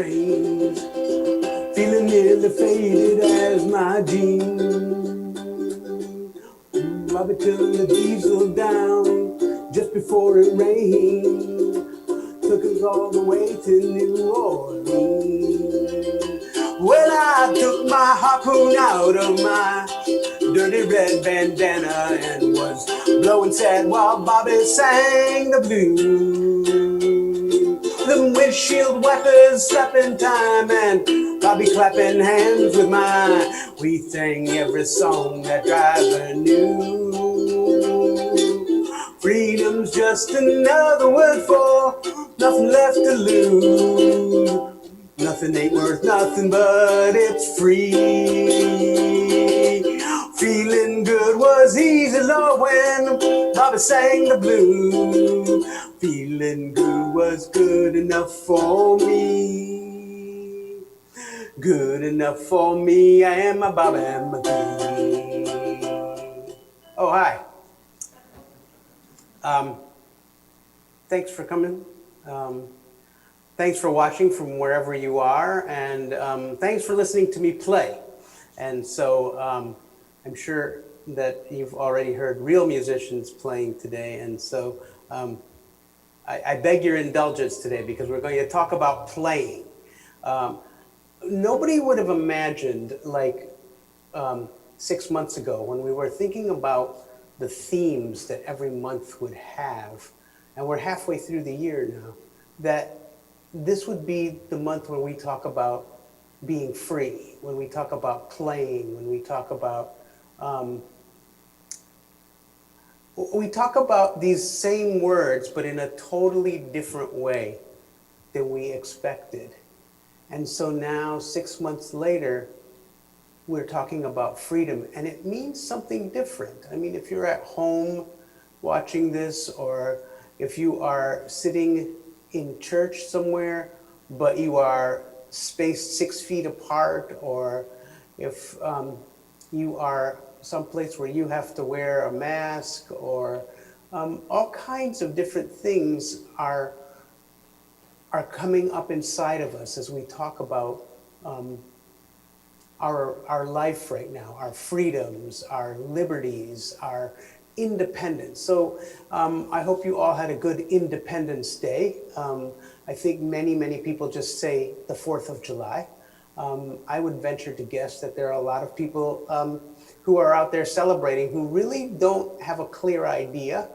trains, feeling nearly faded as my jeans. Bobby turned the diesel down just before it rained, took us all the way to New Orleans. When I took my harpoon out of my dirty red bandana and was blowing sad while Bobby sang the blues. The windshield wipers slapping time and Bobby clapping hands with mine. We sang every song that driver knew. Freedom's just another word for nothing left to lose. Nothing ain't worth nothing, but it's free. Feeling good was easy, Lord, when Bobby sang the blues. Feeling good was good enough for me. Good enough for me, I am my Bobby McGee. Oh, hi. Thanks for coming. Thanks for watching from wherever you are, and thanks for listening to me play. And so I'm sure that you've already heard real musicians playing today, and so I beg your indulgence today because we're going to talk about playing. Nobody would have imagined, like 6 months ago, when we were thinking about the themes that every month would have, and we're halfway through the year now, that this would be the month when we talk about being free, when we talk about playing, when we talk about these same words, but in a totally different way than we expected. And so now, 6 months later, we're talking about freedom, and it means something different. I mean, if you're at home watching this, or if you are sitting in church somewhere, but you are spaced 6 feet apart, or if you are someplace where you have to wear a mask, or all kinds of different things are coming up inside of us as we talk about our life right now, our freedoms, our liberties, our independence. So I hope you all had a good Independence Day. I think many people just say the 4th of July. I would venture to guess that there are a lot of people who are out there celebrating who really don't have a clear idea,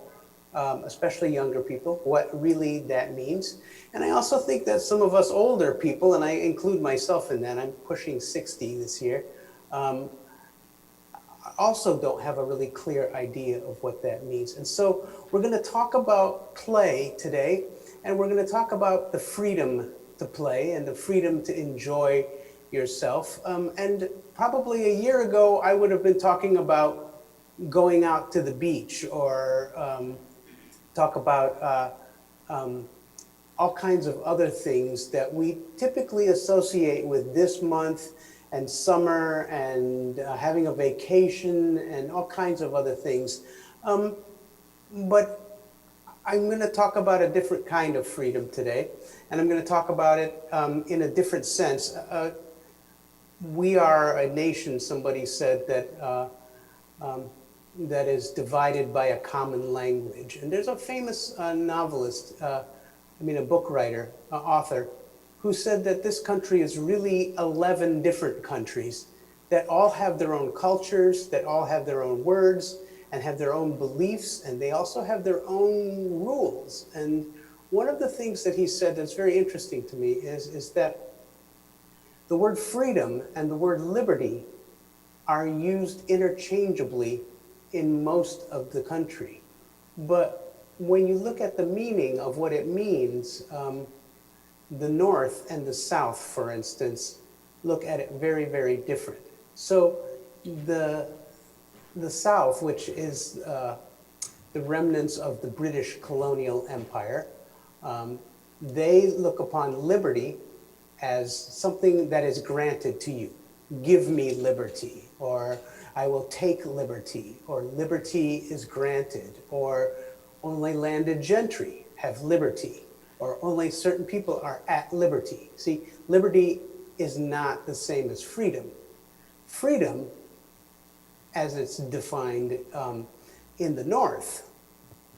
especially younger people, what really that means. And I also think that some of us older people, and I include myself in that, I'm pushing 60 this year, also don't have a really clear idea of what that means. And so we're going to talk about play today, and we're going to talk about the freedom to play and the freedom to enjoy yourself. And probably a year ago, I would have been talking about going out to the beach, or talk about all kinds of other things that we typically associate with this month and summer and having a vacation and all kinds of other things. But I'm going to talk about a different kind of freedom today, and I'm going to talk about it in a different sense. We are a nation, somebody said, that is divided by a common language. And there's a famous novelist, a book writer, author, who said that this country is really 11 different countries that all have their own cultures, that all have their own words, and have their own beliefs, and they also have their own rules. And one of the things that he said that's very interesting to me is that the word freedom and the word liberty are used interchangeably in most of the country. But when you look at the meaning of what it means, the North and the South, for instance, look at it very, very different. So the South, which is the remnants of the British colonial empire, they look upon liberty as something that is granted to you. Give me liberty, or I will take liberty, or liberty is granted, or only landed gentry have liberty. or only certain people are at liberty. See, liberty is not the same as freedom. Freedom, as it's defined in the North,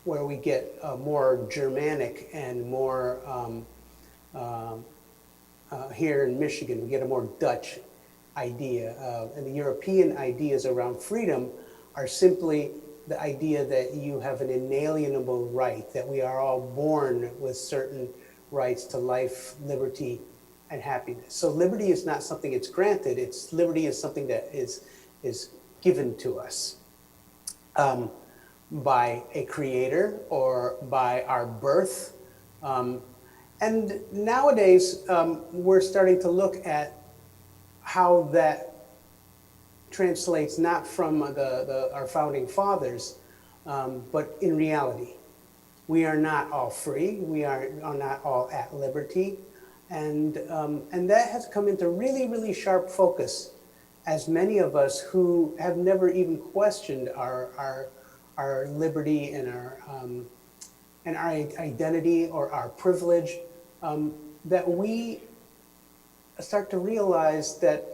where we get more Germanic and more, here in Michigan, we get a more Dutch idea. And the European ideas around freedom are simply the idea that you have an inalienable right, that we are all born with certain rights to life, liberty, and happiness. So liberty is not something it's granted, liberty is something that is given to us by a creator or by our birth. And nowadays, we're starting to look at how that translates not from our founding fathers, but in reality. We are not all free. We are not all at liberty. And that has come into really, really sharp focus as many of us who have never even questioned our liberty and our identity or our privilege, that we start to realize that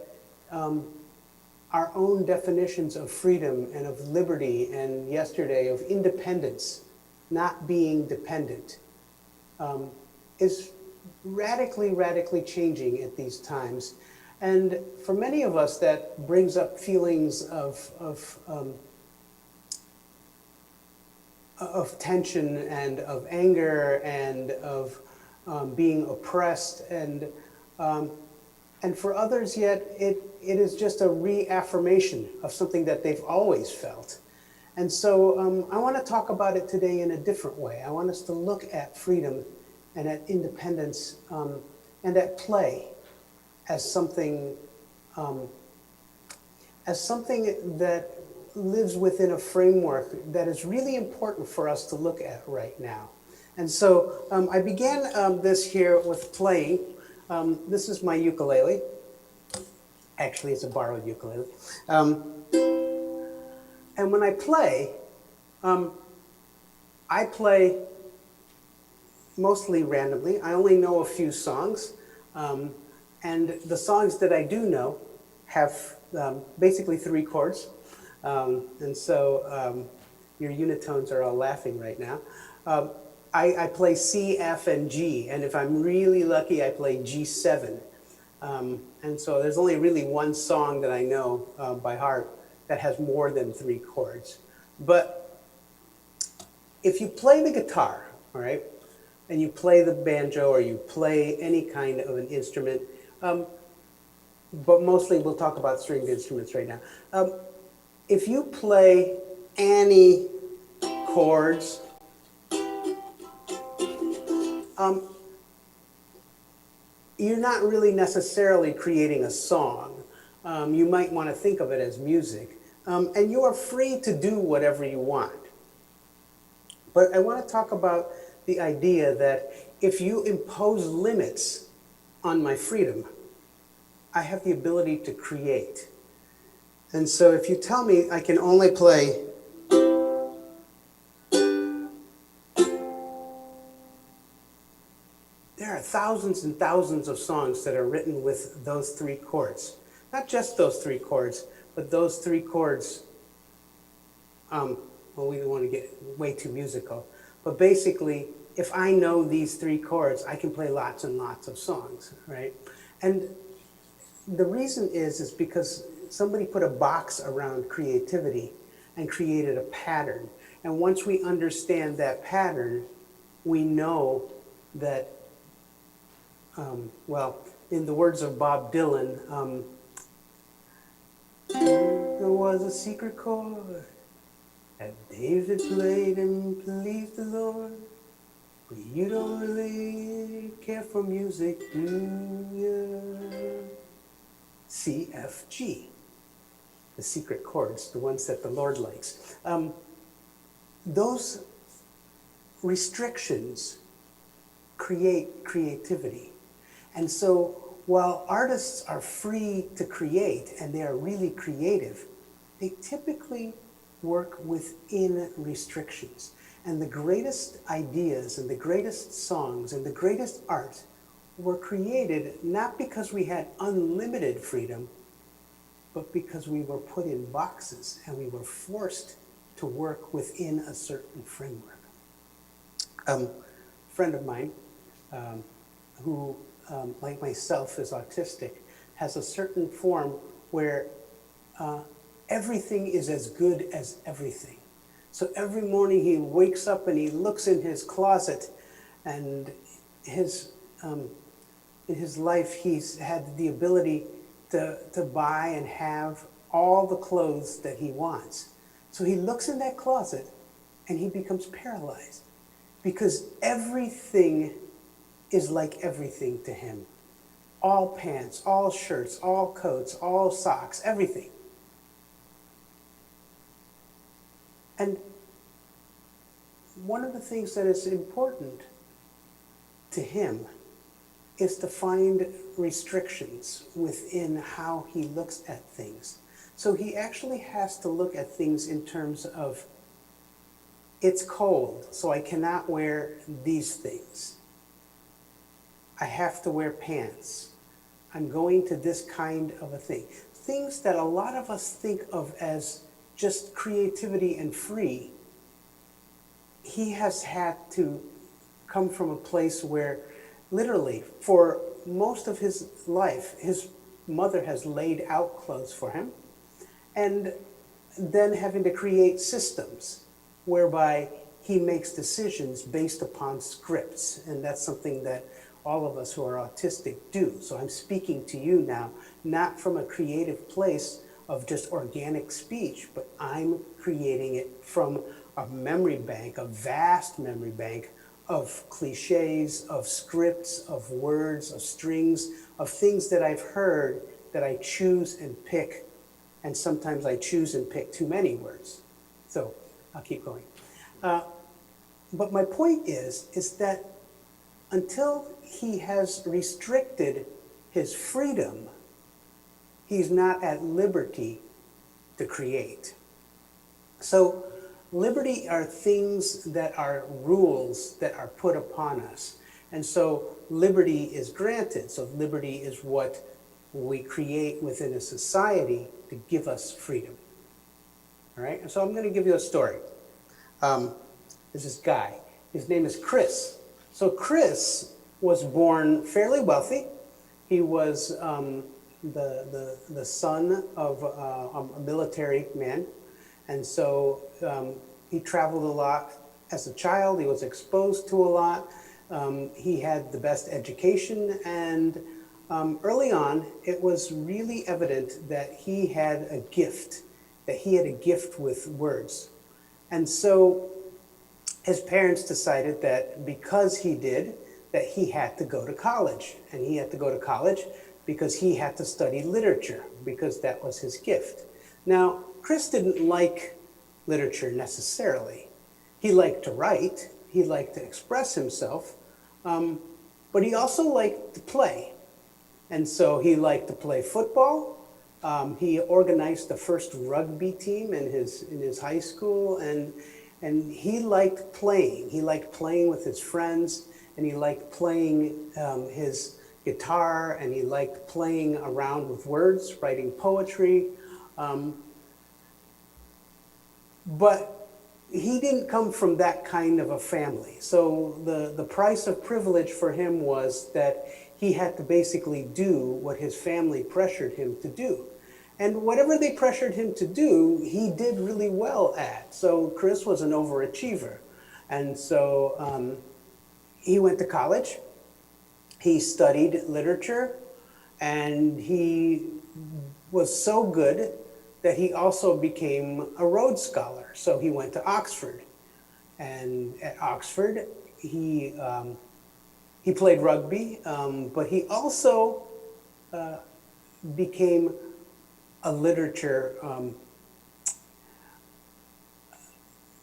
our own definitions of freedom and of liberty and yesterday of independence, not being dependent, is radically, radically changing at these times. And for many of us, that brings up feelings of tension and of anger and of being oppressed. And for others, yet, it is just a reaffirmation of something that they've always felt. And so I want to talk about it today in a different way. I want us to look at freedom and at independence and at play as something that lives within a framework that is really important for us to look at right now. And so I began this here with playing. This is my ukulele. Actually, it's a borrowed ukulele. And when I play mostly randomly. I only know a few songs. And the songs that I do know have basically 3 chords. And so your unitones are all laughing right now. I play C, F, and G, and if I'm really lucky, I play G7. And so there's only really one song that I know by heart that has more than 3 chords. But if you play the guitar, all right, and you play the banjo or you play any kind of an instrument, but mostly we'll talk about stringed instruments right now. If you play any chords, you're not really necessarily creating a song. You might want to think of it as music. And you are free to do whatever you want. But I want to talk about the idea that if you impose limits on my freedom, I have the ability to create. And so if you tell me I can only play there are thousands and thousands of songs that are written with those 3 chords. Not just those 3 chords, but those 3 chords, well, we don't want to get way too musical, but basically, if I know these 3 chords, I can play lots and lots of songs, right? And the reason is because somebody put a box around creativity and created a pattern. And once we understand that pattern, we know that well, in the words of Bob Dylan, there was a secret chord that David played and pleased the Lord. But you don't really care for music, do you? C, F, G. The secret chords, the ones that the Lord likes. Those restrictions create creativity. And so while artists are free to create, and they are really creative, they typically work within restrictions. And the greatest ideas and the greatest songs and the greatest art were created not because we had unlimited freedom, but because we were put in boxes and we were forced to work within a certain framework. A friend of mine who, like myself, is autistic, has a certain form where everything is as good as everything. So every morning he wakes up and he looks in his closet, and in his life he's had the ability to buy and have all the clothes that he wants. So he looks in that closet and he becomes paralyzed because everything is like everything to him. All pants, all shirts, all coats, all socks, everything. And one of the things that is important to him is to find restrictions within how he looks at things. So he actually has to look at things in terms of, it's cold, so I cannot wear these things. I have to wear pants. I'm going to this kind of a thing. Things that a lot of us think of as just creativity and free, he has had to come from a place where literally for most of his life, his mother has laid out clothes for him, and then having to create systems whereby he makes decisions based upon scripts. And that's something that all of us who are autistic do. So I'm speaking to you now, not from a creative place of just organic speech, but I'm creating it from a memory bank, a vast memory bank of cliches, of scripts, of words, of strings, of things that I've heard that I choose and pick. And sometimes I choose and pick too many words. So I'll keep going. But my point is that until he has restricted his freedom, he's not at liberty to create. So liberty are things that are rules that are put upon us. And so liberty is granted. So liberty is what we create within a society to give us freedom. All right, and so I'm going to give you a story. There's this guy. His name is Chris. So Chris was born fairly wealthy. He was the son of a military man. And so he traveled a lot as a child. He was exposed to a lot. He had the best education. And early on, it was really evident that he had a gift, with words. And so his parents decided that because he did, that he had to go to college. And he had to go to college because he had to study literature, because that was his gift. Now, Chris didn't like literature necessarily. He liked to write, he liked to express himself, but he also liked to play. And so he liked to play football. He organized the first rugby team in his high school, and he liked playing. He liked playing with his friends, and he liked playing his guitar, and he liked playing around with words, writing poetry. But he didn't come from that kind of a family. So the price of privilege for him was that he had to basically do what his family pressured him to do. And whatever they pressured him to do, he did really well at. So Chris was an overachiever. And so he went to college, he studied literature, and he was so good that he also became a Rhodes Scholar. So he went to Oxford. And at Oxford, he played rugby, but he also became a literature,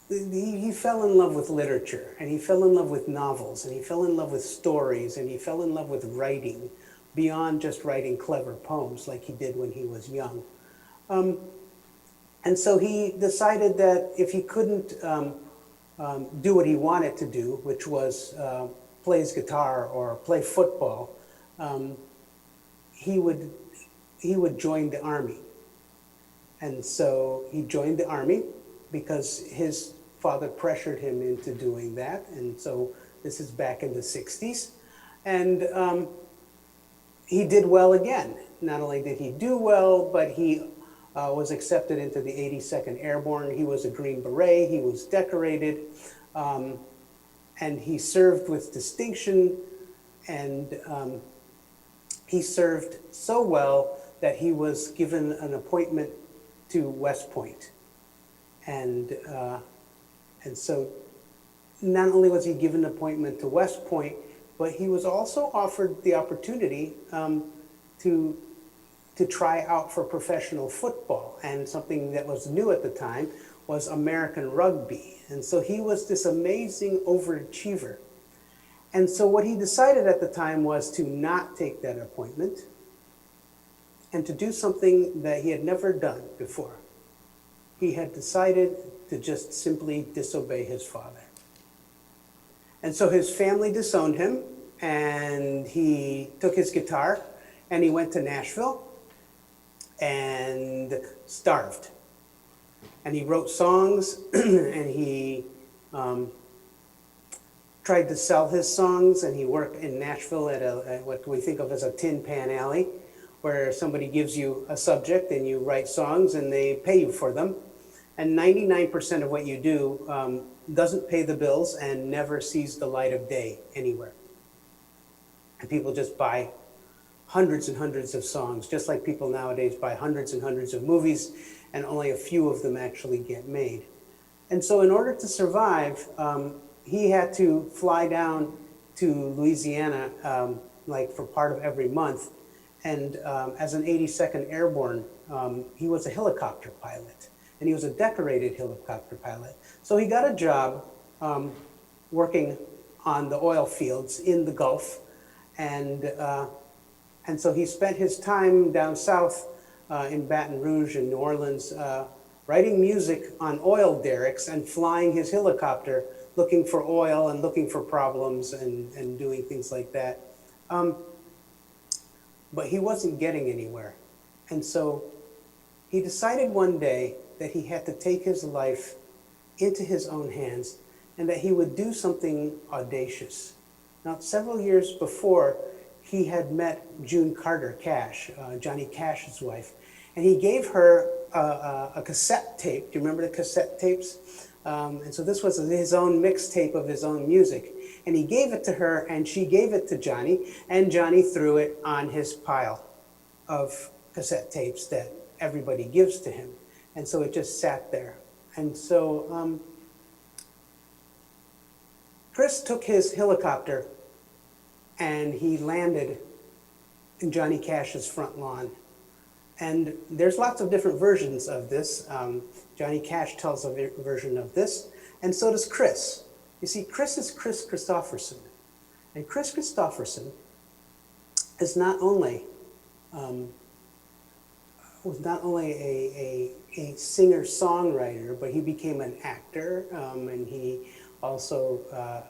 he fell in love with literature, and he fell in love with novels, and he fell in love with stories, and he fell in love with writing beyond just writing clever poems like he did when he was young. And so he decided that if he couldn't do what he wanted to do, which was play his guitar or play football, um, he would he would join the army. And so he joined the army because his father pressured him into doing that. And so this is back in the 60s. And he did well again. Not only did he do well, but he was accepted into the 82nd Airborne. He was a Green Beret. He was decorated. Um, and he served with distinction. And he served so well that he was given an appointment to West Point. And, uh, and so not only was he given an appointment to West Point, but he was also offered the opportunity to, to try out for professional football. And something that was new at the time was American rugby. And so he was this amazing overachiever. And so what he decided at the time was to not take that appointment and to do something that he had never done before. He had decided to just simply disobey his father. And so his family disowned him, and he took his guitar and he went to Nashville and starved. And he wrote songs and he tried to sell his songs, and he worked in Nashville at what we think of as a tin pan alley, where somebody gives you a subject and you write songs and they pay you for them. And 99% of what you do doesn't pay the bills and never sees the light of day anywhere. And people just buy hundreds and hundreds of songs, just like people nowadays buy hundreds and hundreds of movies, and only a few of them actually get made. And so in order to survive, he had to fly down to Louisiana like for part of every month. And as an 82nd Airborne, he was a helicopter pilot. And he was a decorated helicopter pilot. So he got a job working on the oil fields in the Gulf. And so he spent his time down south in Baton Rouge and New Orleans writing music on oil derricks and flying his helicopter looking for oil and looking for problems and doing things like that. But he wasn't getting anywhere. And so he decided one day that he had to take his life into his own hands and that he would do something audacious. Now, several years before, he had met June Carter Cash, Johnny Cash's wife, and he gave her a cassette tape. Do you remember the cassette tapes? And so this was his own mixtape of his own music. And he gave it to her, and she gave it to Johnny, and Johnny threw it on his pile of cassette tapes that everybody gives to him. And so it just sat there. And so Chris took his helicopter and he landed in Johnny Cash's front lawn. And there's lots of different versions of this. Johnny Cash tells a version of this, and so does Chris. You see, Chris is Chris Christopherson. And Chris Christopherson is not only was not only a singer-songwriter, but he became an actor, and he also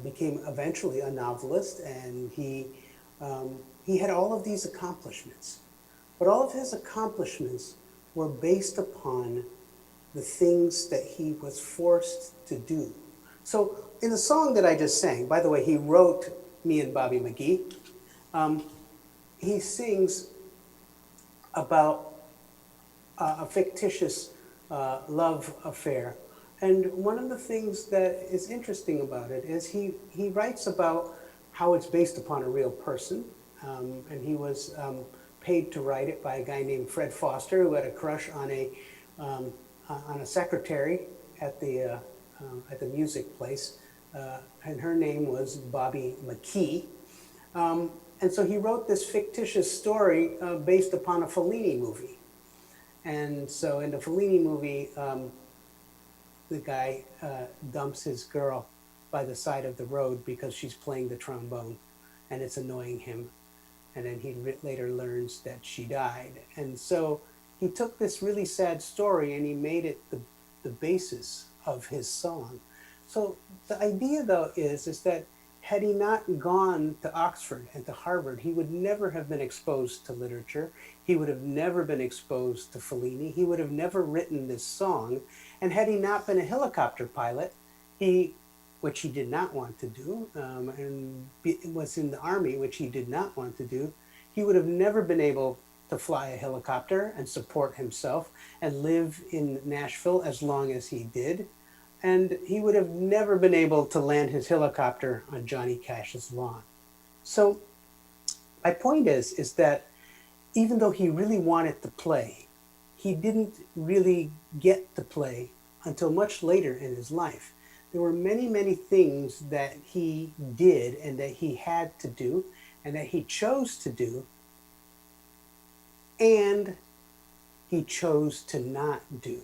became eventually a novelist, and he had all of these accomplishments. But all of his accomplishments were based upon the things that he was forced to do. So in the song that I just sang, by the way, he wrote Me and Bobby McGee, he sings about a fictitious love affair. And one of the things that is interesting about it is he writes about how it's based upon a real person. And he was paid to write it by a guy named Fred Foster, who had a crush on a secretary at the music place. And her name was Bobby McKee. And so he wrote this fictitious story based upon a Fellini movie. And so in the Fellini movie, the guy dumps his girl by the side of the road because she's playing the trombone and it's annoying him. And then he later learns that she died. And so he took this really sad story and he made it the basis of his song. So the idea, though, is that had he not gone to Oxford and to Harvard, he would never have been exposed to literature. He would have never been exposed to Fellini. He would have never written this song. And had he not been a helicopter pilot, he, which he did not want to do, and was in the army, which he did not want to do, he would have never been able to fly a helicopter and support himself and live in Nashville as long as he did. And he would have never been able to land his helicopter on Johnny Cash's lawn. So my point is that even though he really wanted to play, he didn't really get to play until much later in his life. There were many, many things that he did and that he had to do and that he chose to do, and he chose to not do.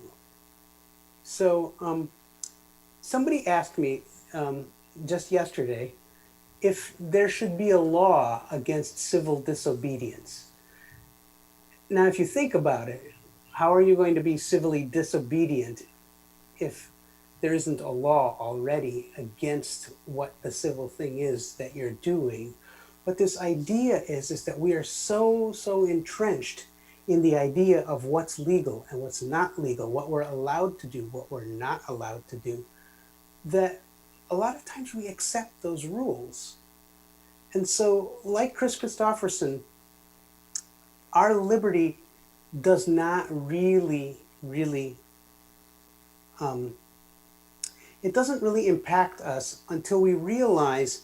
So somebody asked me just yesterday if there should be a law against civil disobedience. Now, if you think about it, how are you going to be civilly disobedient if there isn't a law already against what the civil thing is that you're doing? But this idea is that we are so entrenched in the idea of what's legal and what's not legal, what we're allowed to do, what we're not allowed to do, that a lot of times we accept those rules. And so, like Chris Christopherson, our liberty does not really, it doesn't really impact us until we realize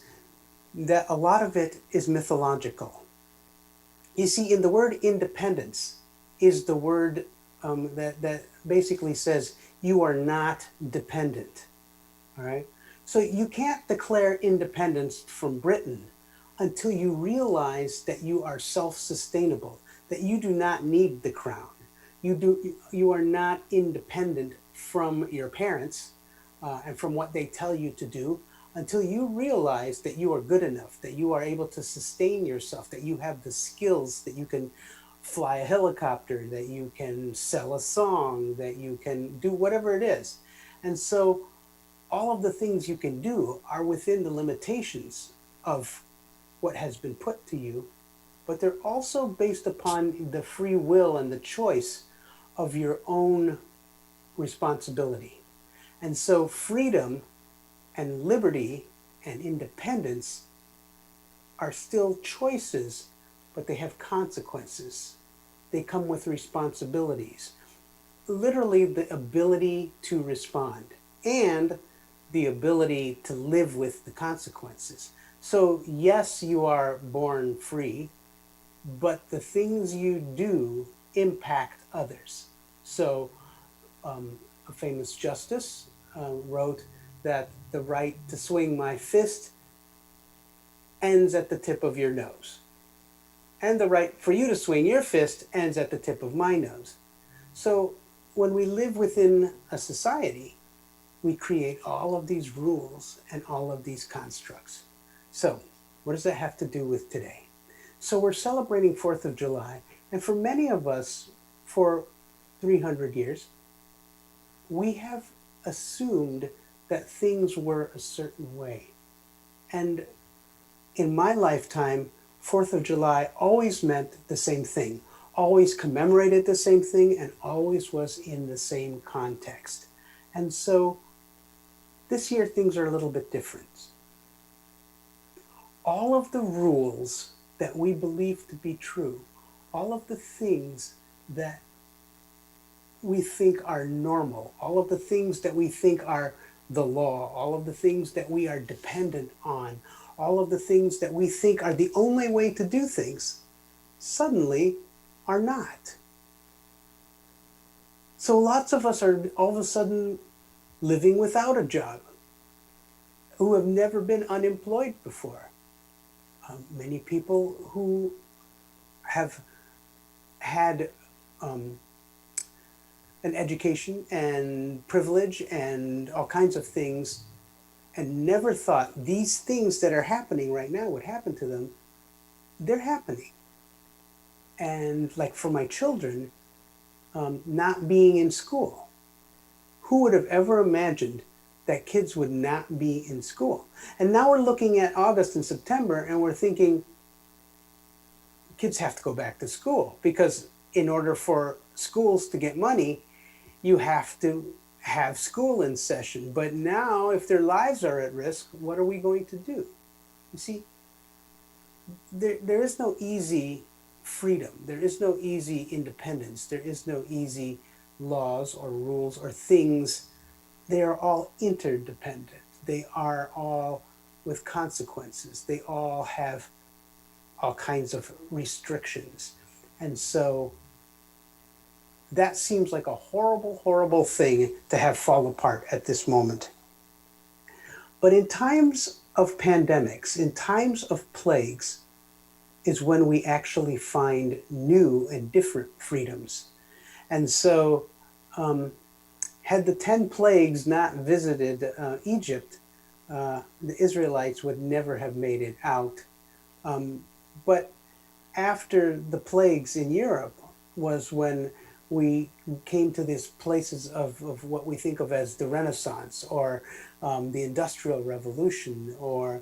that a lot of it is mythological. You see, in the word independence is the word that basically says you are not dependent. All right. So you can't declare independence from Britain until you realize that you are self-sustainable, that you do not need the crown. You are not independent from your parents and from what they tell you to do until you realize that you are good enough, that you are able to sustain yourself, that you have the skills, that you can fly a helicopter, that you can sell a song, that you can do whatever it is. And so all of the things you can do are within the limitations of what has been put to you, but they're also based upon the free will and the choice of your own responsibility. And so freedom and liberty and independence are still choices, but they have consequences. They come with responsibilities. Literally, the ability to respond and the ability to live with the consequences. So, yes, you are born free, but the things you do impact others. So, a famous justice wrote that the right to swing my fist ends at the tip of your nose. And the right for you to swing your fist ends at the tip of my nose. So when we live within a society, we create all of these rules and all of these constructs. So what does that have to do with today? So we're celebrating 4th of July, and for many of us, for 300 years, we have assumed that things were a certain way. And in my lifetime, 4th of July always meant the same thing, always commemorated the same thing, and always was in the same context. And so this year things are a little bit different. All of the rules that we believe to be true, all of the things that we think are normal, all of the things that we think are the law, all of the things that we are dependent on, all of the things that we think are the only way to do things, suddenly are not. So lots of us are all of a sudden living without a job, who have never been unemployed before. Many people who have had an education and privilege and all kinds of things and never thought these things that are happening right now would happen to them, they're happening. And like for my children, not being in school, who would have ever imagined that kids would not be in school. And now we're looking at August and September and we're thinking kids have to go back to school because in order for schools to get money, you have to have school in session. But now, if their lives are at risk, what are we going to do? You see, there is no easy freedom. There is no easy independence. There is no easy laws or rules or things. They are all interdependent. They are all with consequences. They all have all kinds of restrictions. And so that seems like a horrible, horrible thing to have fall apart at this moment. But in times of pandemics, in times of plagues, is when we actually find new and different freedoms. And so, had the 10 plagues not visited Egypt, the Israelites would never have made it out. But after the plagues in Europe was when we came to these places of what we think of as the Renaissance or the Industrial Revolution or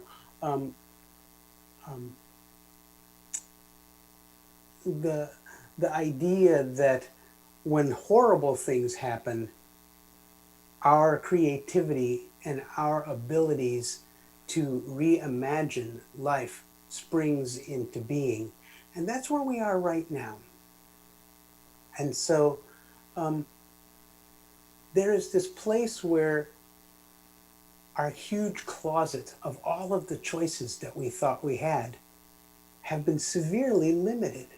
the idea that when horrible things happen, our creativity and our abilities to reimagine life springs into being. And that's where we are right now. And so there is this place where our huge closet of all of the choices that we thought we had have been severely limited.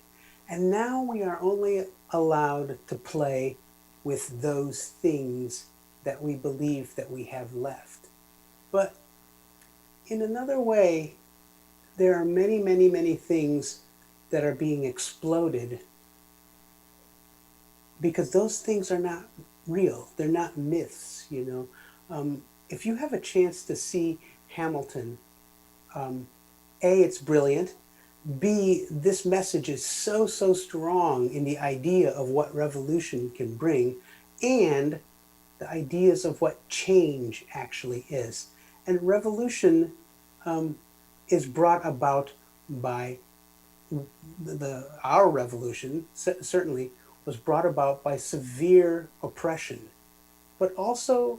And now we are only allowed to play with those things that we believe that we have left. But in another way, there are many, many, many things that are being exploded because those things are not real. They're not myths, you know. If you have a chance to see Hamilton, A, it's brilliant. B, this message is so, so strong in the idea of what revolution can bring and the ideas of what change actually is. And revolution is brought about by our revolution, certainly was brought about by severe oppression, but also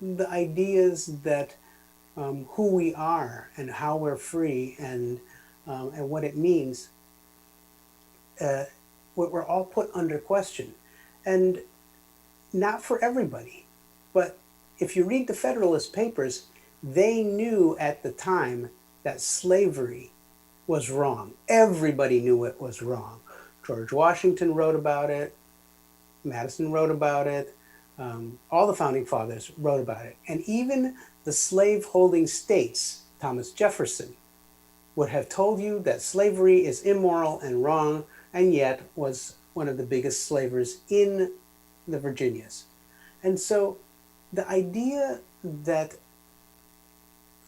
the ideas that who we are and how we're free and what it means, we're all put under question. And not for everybody, but if you read the Federalist Papers, they knew at the time that slavery was wrong. Everybody knew it was wrong. George Washington wrote about it, Madison wrote about it, all the founding fathers wrote about it. And even the slave-holding states, Thomas Jefferson, would have told you that slavery is immoral and wrong, and yet was one of the biggest slavers in the Virginias. And so the idea that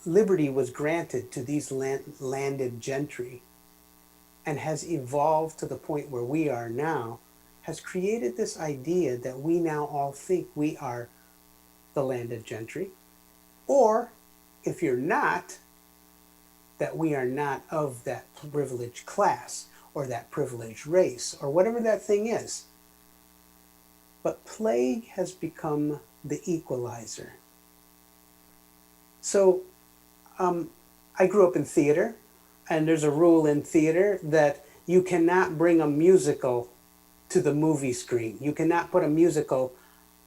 liberty was granted to these landed gentry and has evolved to the point where we are now has created this idea that we now all think we are the landed gentry, or if you're not, that we are not of that privileged class or that privileged race or whatever that thing is. But plague has become the equalizer. So I grew up in theater, and there's a rule in theater that you cannot bring a musical to the movie screen. You cannot put a musical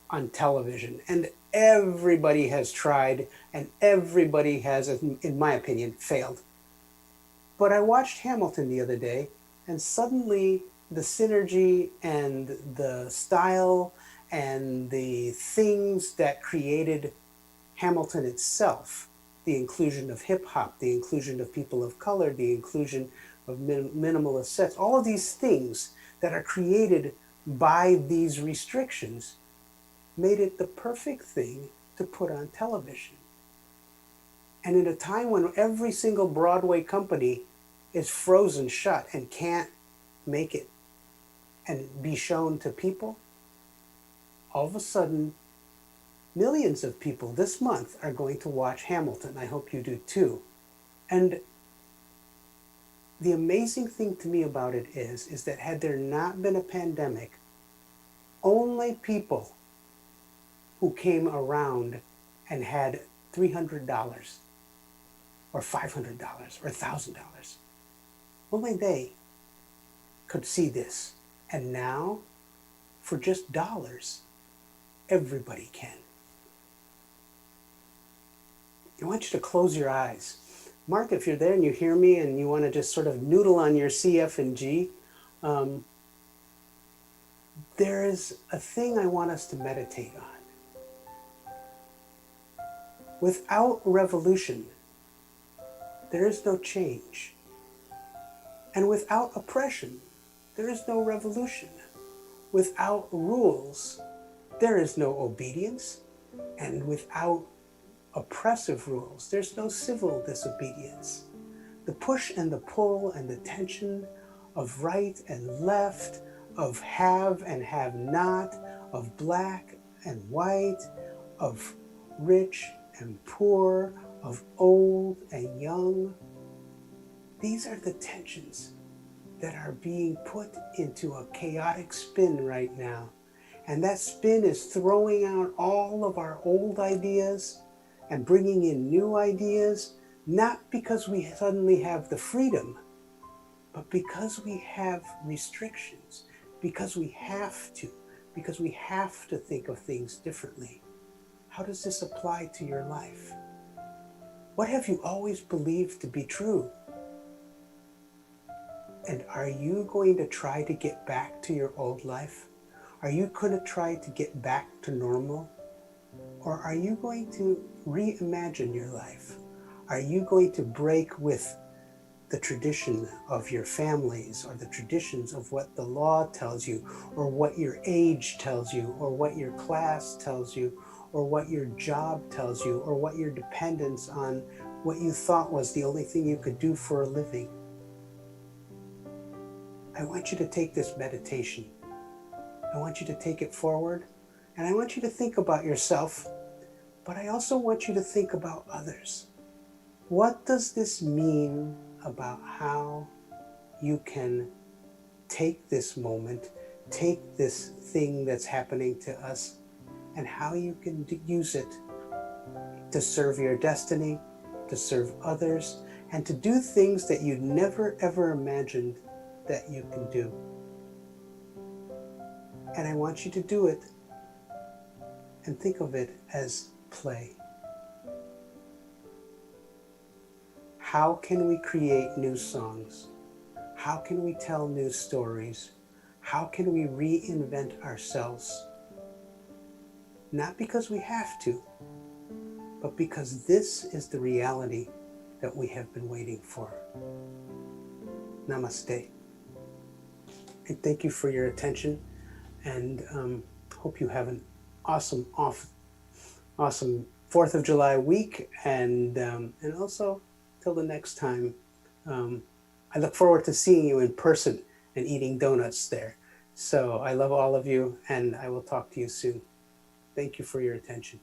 on television. And everybody has tried, and everybody has, in my opinion, failed. But I watched Hamilton the other day, and suddenly the synergy and the style and the things that created Hamilton itself, the inclusion of hip hop, the inclusion of people of color, the inclusion of minimalist sets, all of these things that are created by these restrictions made it the perfect thing to put on television. And in a time when every single Broadway company is frozen shut and can't make it and be shown to people, all of a sudden millions of people this month are going to watch Hamilton. I hope you do too. And the amazing thing to me about it is that had there not been a pandemic, only people who came around and had $300 or $500 or $1,000, only they could see this. And now, for just dollars, everybody can. I want you to close your eyes. Mark, if you're there and you hear me and you want to just sort of noodle on your C, F, and G, there is a thing I want us to meditate on. Without revolution, there is no change. And without oppression, there is no revolution. Without rules, there is no obedience. And without oppressive rules, there's no civil disobedience. The push and the pull and the tension of right and left, of have and have not, of black and white, of rich and poor, of old and young. These are the tensions that are being put into a chaotic spin right now. And that spin is throwing out all of our old ideas and bringing in new ideas, not because we suddenly have the freedom, but because we have restrictions, because we have to think of things differently. How does this apply to your life? What have you always believed to be true? And are you going to try to get back to your old life? Are you going to try to get back to normal? Or are you going to reimagine your life? Are you going to break with the tradition of your families, or the traditions of what the law tells you, or what your age tells you, or what your class tells you, or what your job tells you, or what your dependence on what you thought was the only thing you could do for a living? I want you to take this meditation. I want you to take it forward, and I want you to think about yourself, but I also want you to think about others. What does this mean about how you can take this moment, take this thing that's happening to us, and how you can use it to serve your destiny, to serve others, and to do things that you never ever imagined that you can do. And I want you to do it and think of it as play. How can we create new songs? How can we tell new stories? How can we reinvent ourselves? Not because we have to, but because this is the reality that we have been waiting for. Namaste. And thank you for your attention, and hope you have an awesome 4th of July week, and also till the next time, I look forward to seeing you in person and eating donuts there. So I love all of you, and I will talk to you soon. Thank you for your attention.